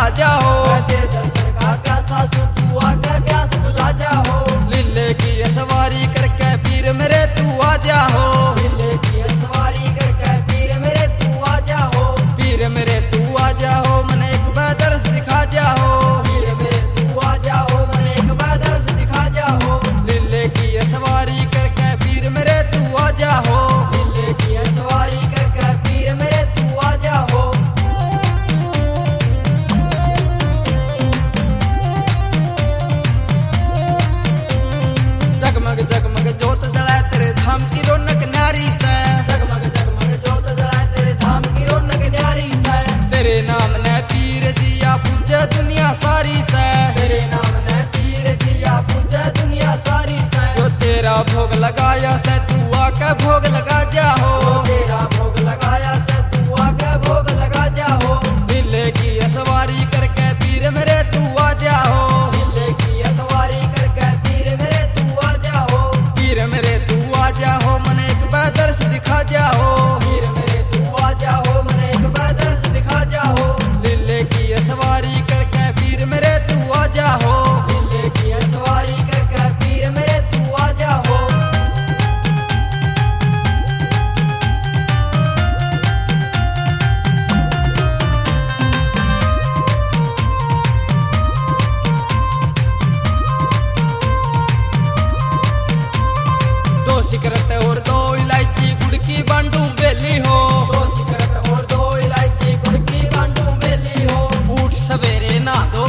आ जाओ, तेरे दर्शन का प्यासा सू तू आकर प्यास बुझा जाओ। लीले की सवारी करके पीर मेरे तू आ जाओ, लीले की सवारी करके पीर मेरे तू आ जाओ। पीर मेरे तू आ जाओ, मन एक दर्श दिखा जाओ, पीर मेरे तू आ जाओ, मन एक दर्श दिखा जाओ। लीले की सवारी करके पीर मेरे तू आ जाओ। लीले की सवारी करके पीर मेरे तू आ जाओ। जगमग जगमग जोत जलाए तेरे धाम की रौनक न्यारी से, जगमग जगमग जोत जलाए तेरे धाम की रौनक न्यारी से। तेरे नाम ने पीर जिया पूजे दुनिया सारी से, तेरे नाम ने पीर जिया पूजे दुनिया सारी से। जो तेरा भोग लगाया से तू आके भोग लगा जाओ, तेरा भोग लगाया से तू आके भोग लगा जाओ। लीले की सवारी करके पीर मेरे तू आ जाओ, लीले की सवारी करके पीर मेरे तू आ जाओ। पीर मेरे तू आ जाओ, मन एक दर्श दिखा जाओ, पीर मेरे तू आ जाओ, मन एक दर्श दिखा जाओ। लीले की सवारी करके पीर मेरे तू आ जाओ। लीले की सवारी करके पीर मेरे तू आ जाओ। दो सिगरेट और दो इलायची गुड़ की बांडू बेली हो, दो सिगरेट और दो इलायची गुड़ की बांडू बेली हो। उठ सवेरे ना दो